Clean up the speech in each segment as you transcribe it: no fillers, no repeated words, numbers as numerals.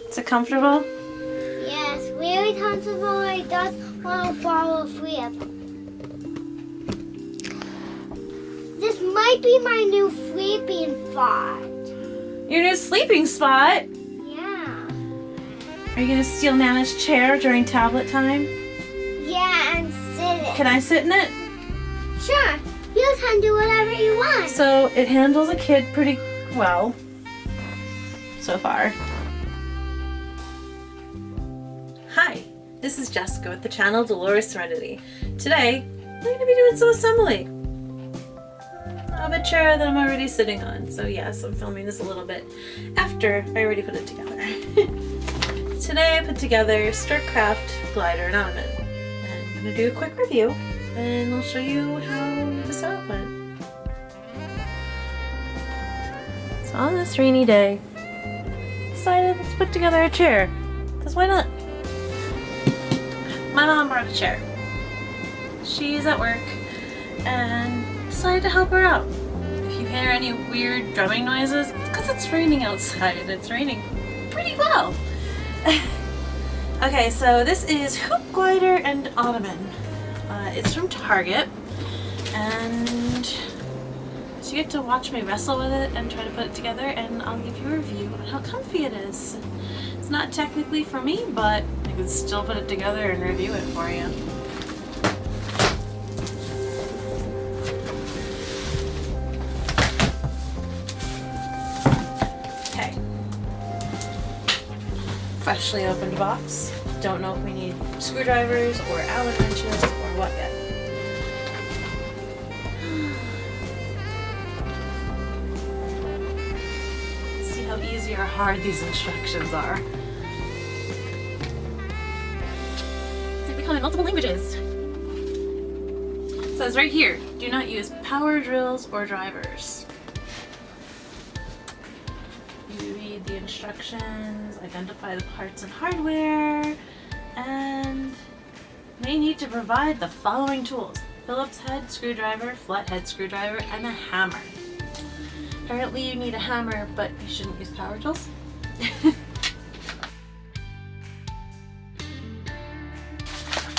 Is it comfortable? Yes, really comfortable. I just want to fall asleep. This might be my new sleeping spot. Your new sleeping spot? Yeah. Are you going to steal Nana's chair during tablet time? Yeah, and sit it. Can I sit in it? Sure. You can do whatever you want. So it handles a kid pretty well so far. Hi, this is Jessica with the channel Dolores Serenity. Today, I'm going to be doing some assembly of a chair that I'm already sitting on. So yes, I'm filming this a little bit after I already put it together. Today I put together Storkcraft glider and Ottoman. And I'm going to do a quick review and I'll show you how the setup went. So on this rainy day, decided let's put together a chair. Because why not? My mom brought a chair. She's at work and decided to help her out. If you hear any weird drumming noises, it's because it's raining outside and it's raining pretty well. Okay, so this is Hoop Glider and Ottoman. It's from Target, and so you get to watch me wrestle with it and try to put it together, and I'll give you a review on how comfy it is. It's not technically for me, but I can still put it together and review it for you. Okay. Freshly opened box. Don't know if we need screwdrivers or Allen wrenches or what yet. See how easy or hard these instructions are. They come in multiple languages. It says right here, do not use power drills or drivers. You read the instructions, identify the parts and hardware, and may need to provide the following tools: Phillips head screwdriver, flathead screwdriver, and a hammer. Apparently you need a hammer, but you shouldn't use power tools.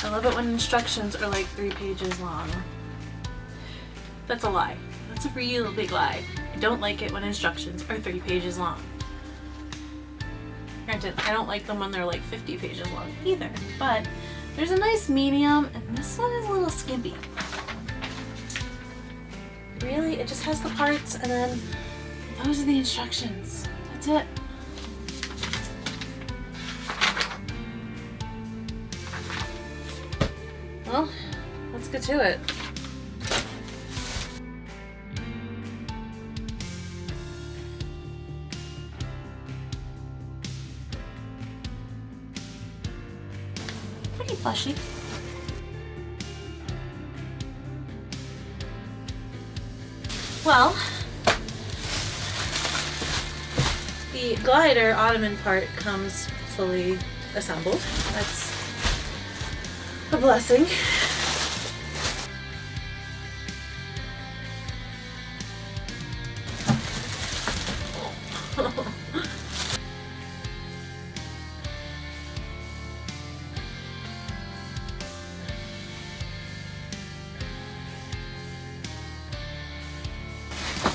I love it when instructions are like 3 pages long. That's a lie. That's a real big lie. I don't like it when instructions are 3 pages long. Granted, I don't like them when they're like 50 pages long either, but there's a nice medium, and this one is a little skimpy. Really, it just has the parts, and then those are the instructions. That's it. Well, let's get to it. Pretty plushy. Well, the glider Ottoman part comes fully assembled. That's a blessing.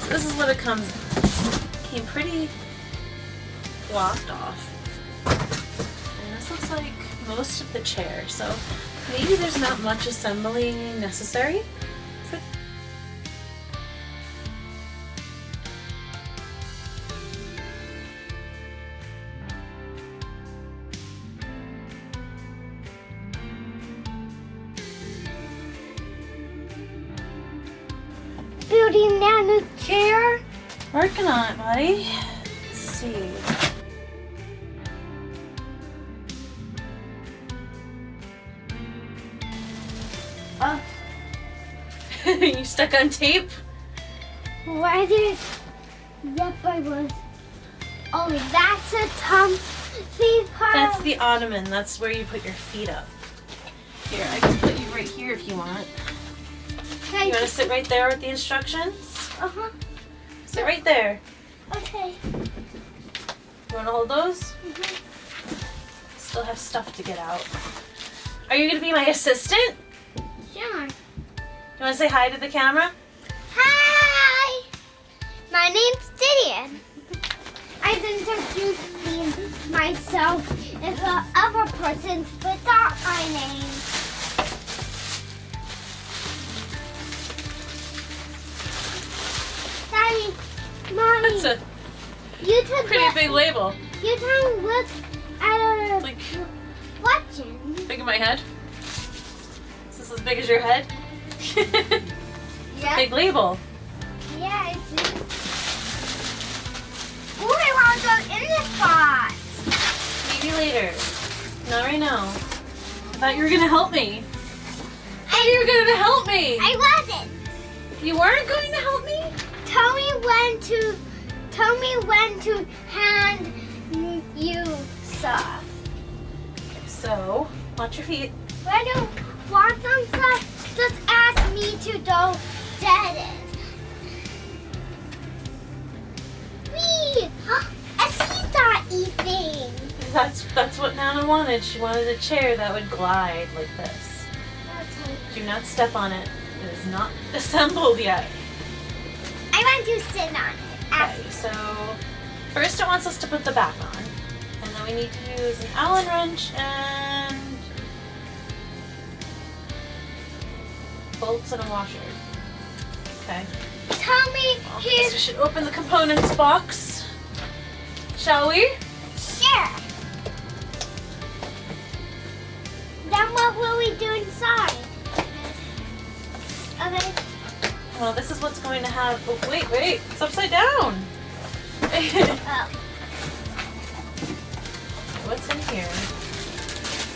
So this is what it comes in. Came pretty blocked off. And this looks like most of the chair, so maybe there's not much assembly necessary. Building down the chair. Working on it, buddy. Let's see. Oh. You stuck on tape? Why did? Yep, I was. Oh, that's a comfy part. That's the Ottoman. That's where you put your feet up. Here, I can put you right here if you want. Okay. You want to sit right there with the instructions? Uh-huh. Sit right there. Okay. You want to hold those? Mm-hmm. still have stuff to get out. Are you gonna be my assistant? Sure. You wanna say hi to the camera? Hi! My name's Gideon. I've introduced myself if the other person forgot my name. Daddy, Mommy, That's a you took pretty big label. You can look at a Like, watching. big in my head. Is this as big as your head? Yeah. Big label. Yeah, it's. Ooh, I want to go in this box. Maybe later. Not right now. I thought you were gonna help me. You were gonna help me. I wasn't. You weren't going to help me? Tell me when to hand you stuff. So, watch your feet. When you want some stuff, just ask me to go get it. Wee! A seesaw thing. That's what Nana wanted. She wanted a chair that would glide like this. Do not step on it. It is not assembled yet. I want to sit on it. Okay, so first it wants us to put the back on. And then we need to use an Allen wrench and bolts and a washer. Okay. Tell me Well, I guess here. we should open the components box. Shall we? Sure. Then what will we do inside? Okay. Well, this is what's going to have. Oh, wait, it's upside down. Oh. What's in here?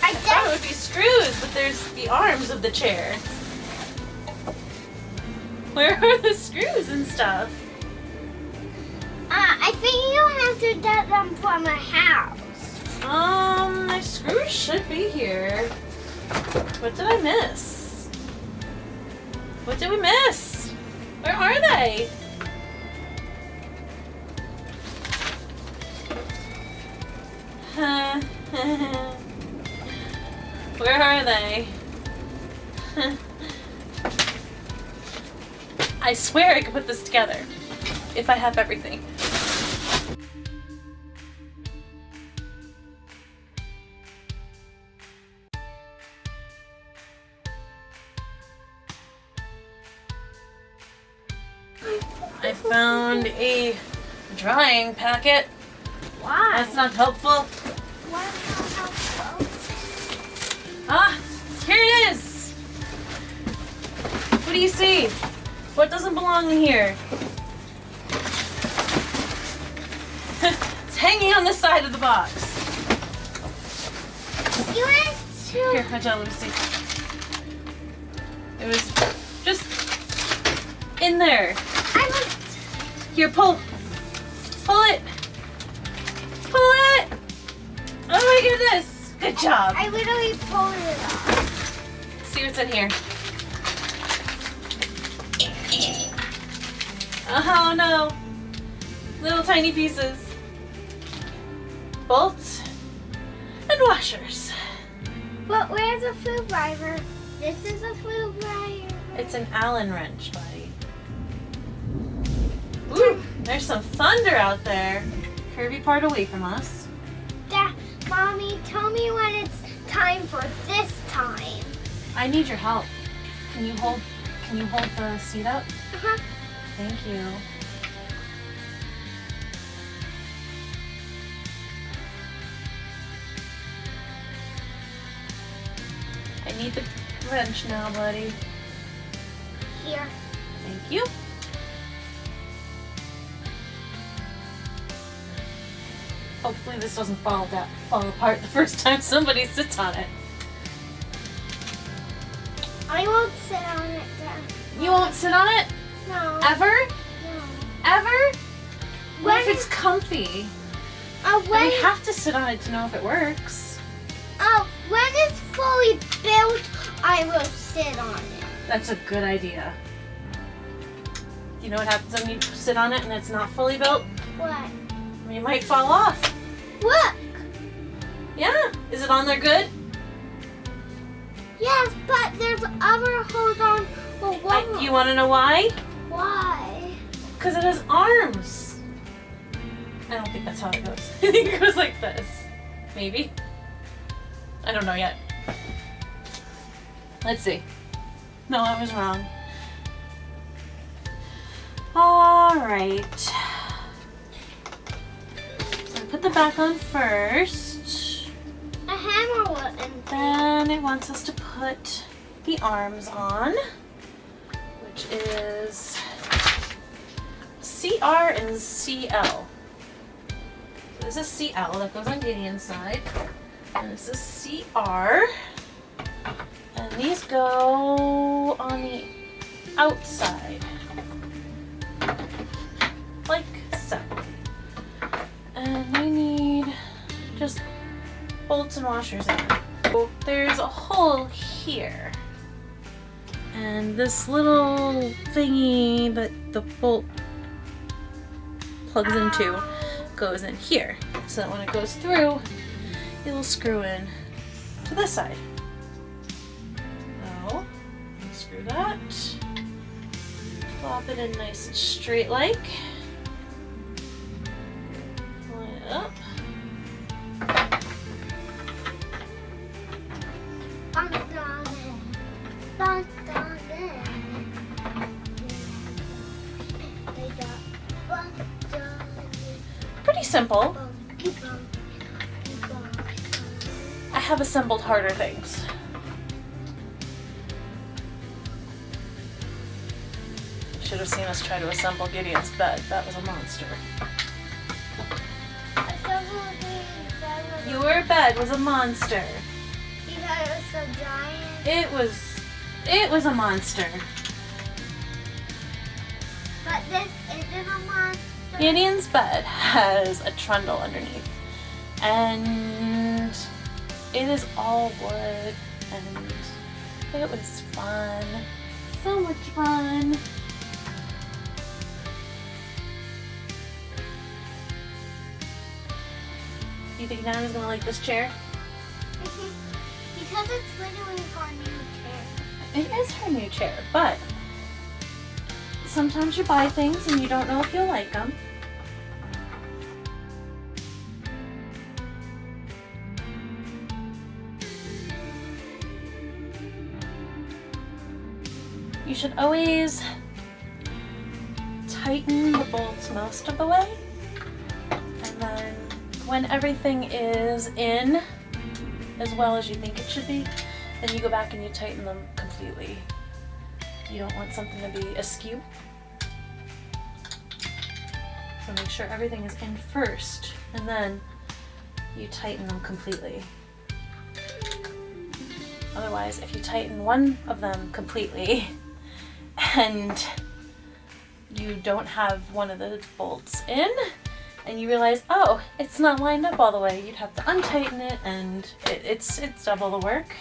I I thought it just. would be screws, but there's the arms of the chair. Where are the screws and stuff? I think you have to get them from a house. My screws should be here. What did I miss? What did we miss? Where are they? Where are they? I swear I could put this together if I have everything. I found a drying packet. Why? That's not helpful. Why not helpful? Ah, here it is. What do you see? What doesn't belong in here? It's hanging on the side of the box. You went to. Here, watch out, let me see. It was just in there. I was. Here, pull. Pull it. Pull it. Oh my goodness. Good job. I literally pulled it off. Let's see what's in here. Oh no. Little tiny pieces. Bolts and washers. But where's a food driver? This is a food driver. It's an Allen wrench, buddy. Ooh, there's some thunder out there. Kirby part away from us. Dad, Mommy, tell me when it's time for this time. I need your help. Can you hold the seat up? Uh-huh. Thank you. I need the wrench now, buddy. Here. Thank you. Hopefully this doesn't fall apart the first time somebody sits on it. I won't sit on it, Dad. You won't sit on it? No. Ever? No. Ever? What When if it's comfy? when, We have to sit on it to know if it works. when it's fully built, I will sit on it. That's a good idea. You know what happens when you sit on it and it's not fully built? What? You might fall off. Look! Yeah. Is it on there good? Yes, but there's other holes on the wall. You want to know why? Why? Because it has arms. I don't think that's how it goes. I think it goes like this. Maybe. I don't know yet. Let's see. No, I was wrong. Alright. So I put the back on first. A hammer wouldn't. Then it wants us to put the arms on, which is CR and CL. So this is CL, that goes on Gideon's side. And this is CR. And these go on the outside. Like so. And we need just bolts and washers in. So there's a hole here. And this little thingy that the bolt plugs into goes in here. So that when it goes through, it'll screw in to this side. So, unscrew that. Plop it in nice and straight like. Line it up. Pretty simple. I have assembled harder things. You should have seen us try to assemble Gideon's bed. That was a monster. Your bed was a monster. Because it was so giant. It was a monster. But this isn't a monster. Gideon's bed has a trundle underneath. And it is all wood. And it was fun. So much fun. Do you think Nana's gonna like this chair? Because it's literally her new chair. It is her new chair, but sometimes you buy things and you don't know if you'll like them. You should always tighten the bolts most of the way, and then when everything is in as well as you think it should be, then you go back and you tighten them completely. You don't want something to be askew. So make sure everything is in first, and then you tighten them completely. Otherwise, if you tighten one of them completely and you don't have one of the bolts in, and you realize, oh, it's not lined up all the way, you'd have to untighten it, and it's double the work.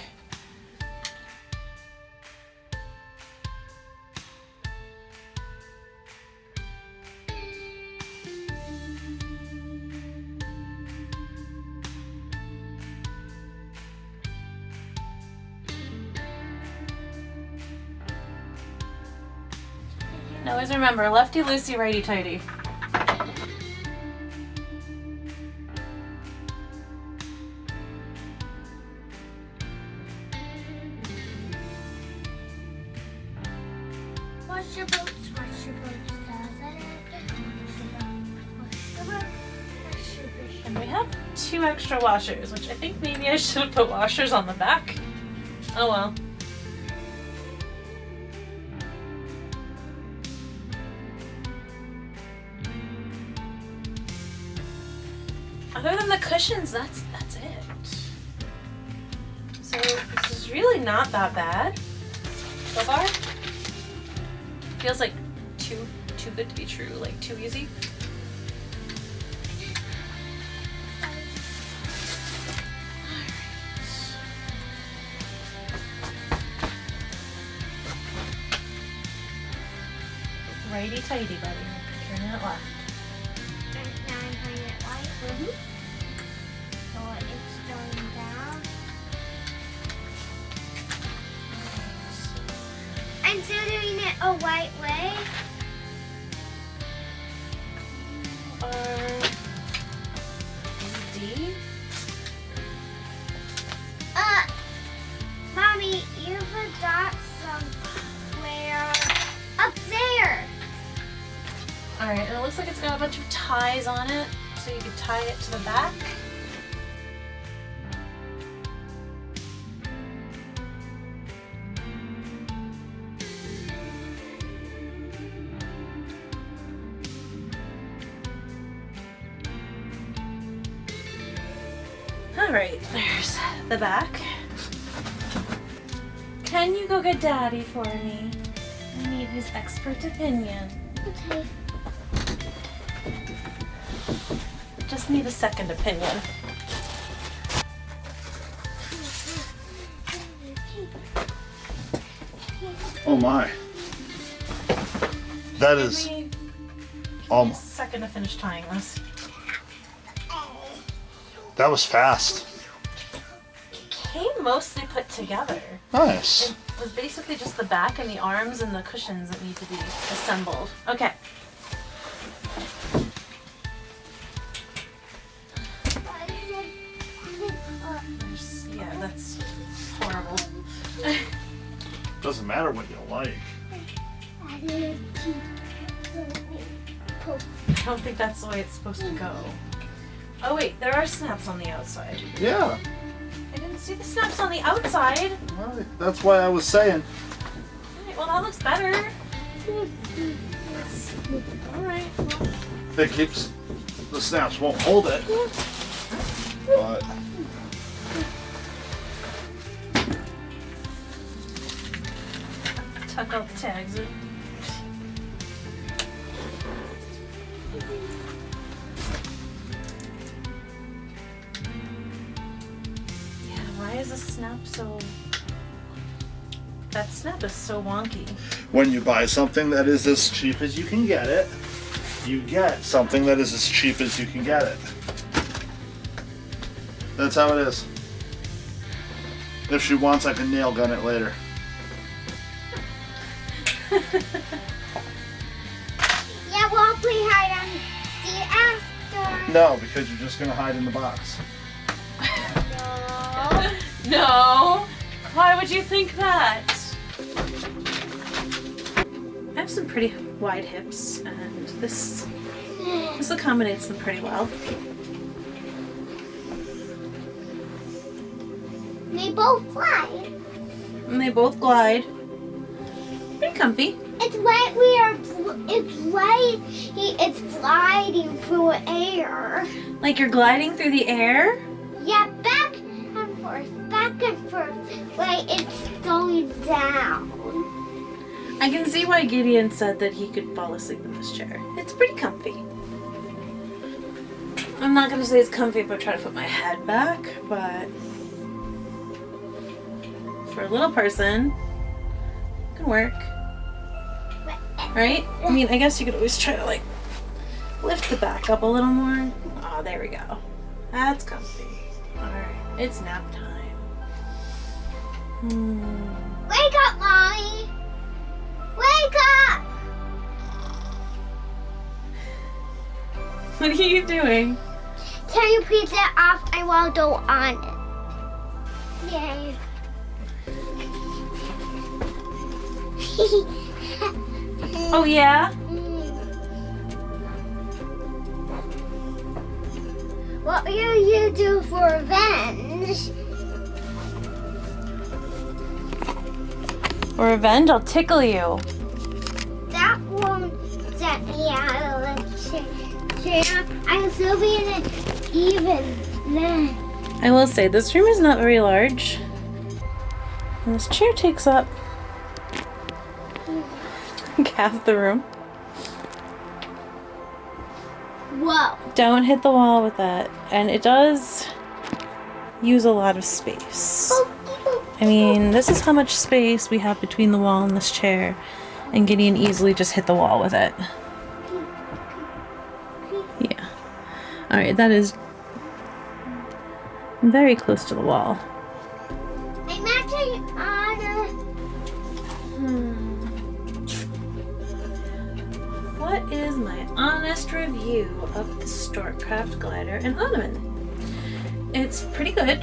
And always remember, lefty loosey, righty tighty. Wash your boots, wash your boots, And we have 2 extra washers, which I think maybe I should have put washers on the back. Oh well. Other than the cushions, that's it. So this is really not that bad so far. Feels like too good to be true, like too easy. Righty tighty, buddy. Turn it left. Now I'm putting it right. Mm-hmm. So it's going down. it a white way? D? Mommy, you forgot somewhere up there. Alright, and it looks like it's got a bunch of ties on it, so you could tie it to the back. Alright, there's the back. Can you go get Daddy for me? I need his expert opinion. Okay. Just need a second opinion. Oh my. That is Give me a almost. second to finish tying this. That was fast. Came mostly put together. Nice. It was basically just the back and the arms and the cushions that need to be assembled. Okay. Yeah, that's horrible. Doesn't matter what you like. I don't think that's the way it's supposed to go. Oh wait, there are snaps on the outside. Yeah. I didn't see the snaps on the outside. Right. That's why I was saying. Alright, well that looks better. Alright, well, It keeps the snaps won't hold it. But tuck out the tags. Yeah, why is the snap so... That snap is so wonky. when you buy something that is as cheap as you can get it, you get something that is as cheap as you can get it. That's how it is. If she wants, I can nail gun it later. Yeah, we'll play hide and seek after. No, because you're just gonna hide in the box. No. No! Why would you think that? I have some pretty wide hips, and this accommodates them pretty well. They both fly. And they both glide. Pretty comfy. It's right it's gliding through air. Like you're gliding through the air? Yeah, back and forth. Like it's going down. I can see why Gideon said that he could fall asleep in this chair. It's pretty comfy. I'm not going to say it's comfy if I try to put my head back, but for a little person, it can work. Right? I mean, I guess you could always try to like lift the back up a little more. Oh, there we go. That's comfy. Alright, it's nap time. Wake up, Mommy! Wake up! What are you doing? Can you please get off? I want to go on it. Yay. Oh yeah? What will you do for revenge? For revenge, I'll tickle you. That won't get me out of the chair. I'll still be in it even then. I will say, this room is not very large. And this chair takes up half the room. Whoa. Don't hit the wall with that. And it does use a lot of space. I mean, this is how much space we have between the wall and this chair. And Gideon easily just hit the wall with it. Yeah. Alright, that is very close to the wall. I'm actually on what is my honest review of the Storkcraft glider in Ottoman? It's pretty good.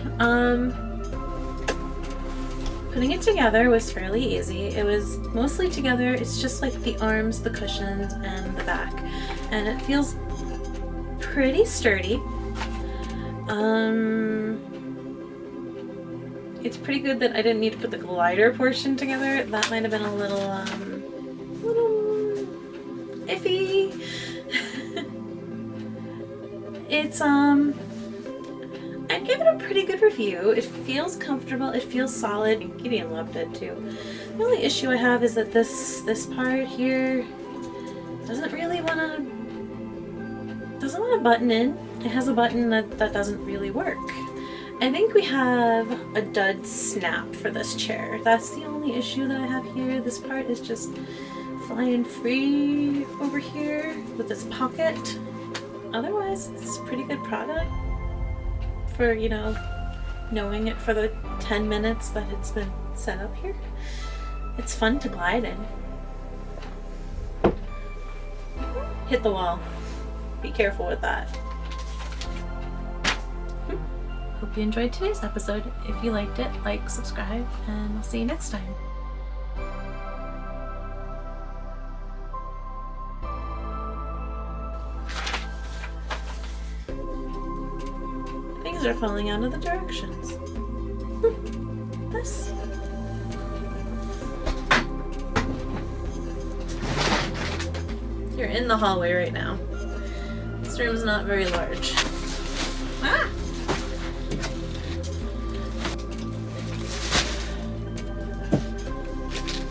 Putting it together was fairly easy. It was mostly together. It's just like the arms, the cushions, and the back. And it feels pretty sturdy. It's pretty good that I didn't need to put the glider portion together. That might have been a little iffy. It's I'd give it a pretty good review. It feels comfortable, it feels solid. Gideon loved it too. The only issue I have is that this part here doesn't want to button in. It has a button that doesn't really work. I think we have a dud snap for this chair. That's the only issue that I have here. This part is just flying free over here with this pocket. Otherwise, it's a pretty good product for, you know, knowing it for the 10 minutes that it's been set up here. It's fun to glide in. Hit the wall. Be careful with that. Hope you enjoyed today's episode. If you liked it, like, subscribe, and I'll see you next time. Things are falling out of the directions. This. You're in the hallway right now. This room's not very large. Ah!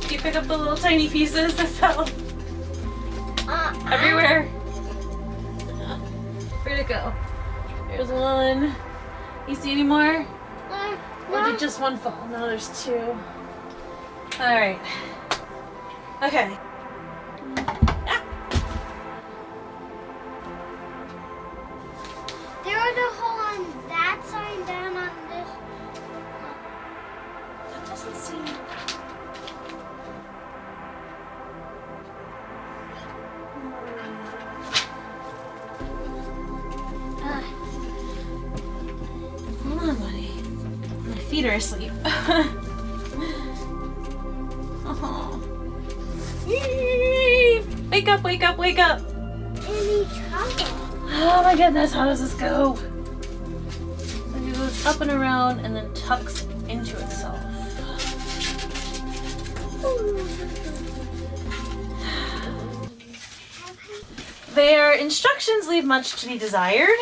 You pick up the little tiny pieces that fell everywhere. Where'd it go? There's one. You see any more? Or did just one fall? No, there's two. Alright. Okay. Ah. There was a hole on that side and down on this. That doesn't seem... Hold on, buddy. My feet are asleep. Oh. Wake up, wake up, wake up! Any trouble? Oh my goodness, how does this go? So it goes up and around and then tucks into itself. Their instructions leave much to be desired.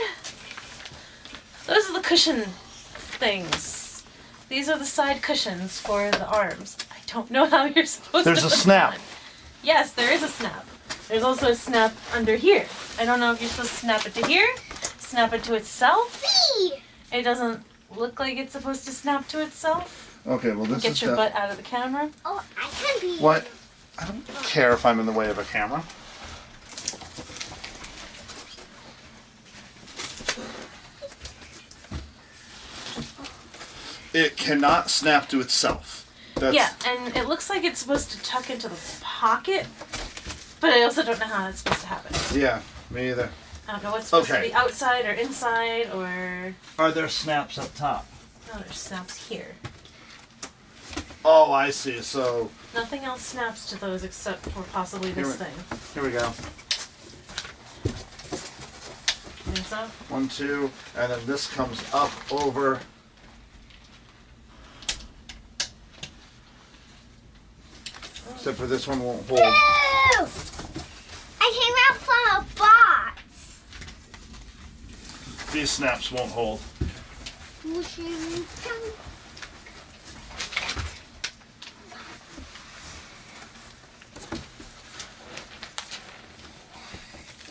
Those are the cushion things. These are the side cushions for the arms. I don't know how you're supposed to There's a put them snap. on. Yes, there is a snap. There's also a snap under here. I don't know if you're supposed to snap it to here, snap it to itself. Whee! It doesn't look like it's supposed to snap to itself. Okay, well this Get is your butt out of the camera. Oh, I can be. What? I don't care if I'm in the way of a camera. It cannot snap to itself. That's, Yeah, and it looks like it's supposed to tuck into the pocket, but I also don't know how it's supposed to happen. Yeah, me either. I don't know what's supposed to Okay. be outside or inside or... Are there snaps up top? No, there's snaps here. Oh, I see. So Nothing else snaps to those except for possibly this Here thing. here we go. You think so? 1, 2, and then this comes up over. Except for this one won't hold. Boo! I came out from a box. These snaps won't hold.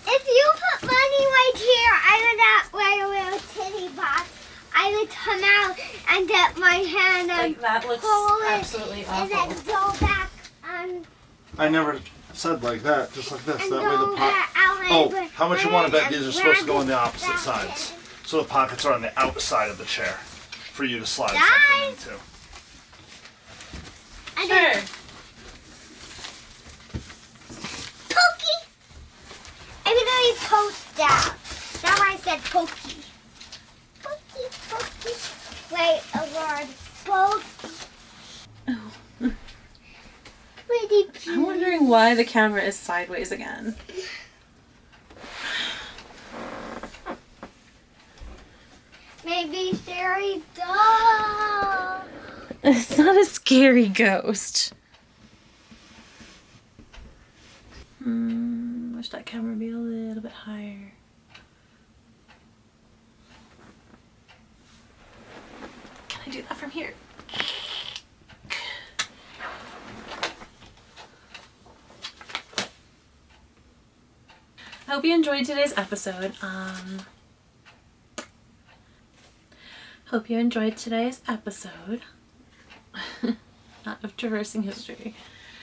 If you put money right here, I would not wear a little titty box. I would come out and get my hand and Like, that looks pull it absolutely and then awful. go back and I never said like that, just like this. and That way go the back out and Oh, put- how much you want to bet and these are supposed to go on the grab it opposite back sides? in. So the pockets are on the outside of the chair for you to slide Guys! something into. And then Sure. Pokey. say poked out. That's why I said pokey. Pokey, pokey. Wait, a word. Pokey. Oh. Pretty I'm wondering why the camera is sideways again. Maybe scary dog. It's not a scary ghost. Wish that camera would be a little bit higher. Can I do that from here? I hope you enjoyed today's episode. Hope you enjoyed today's episode. Not of traversing history.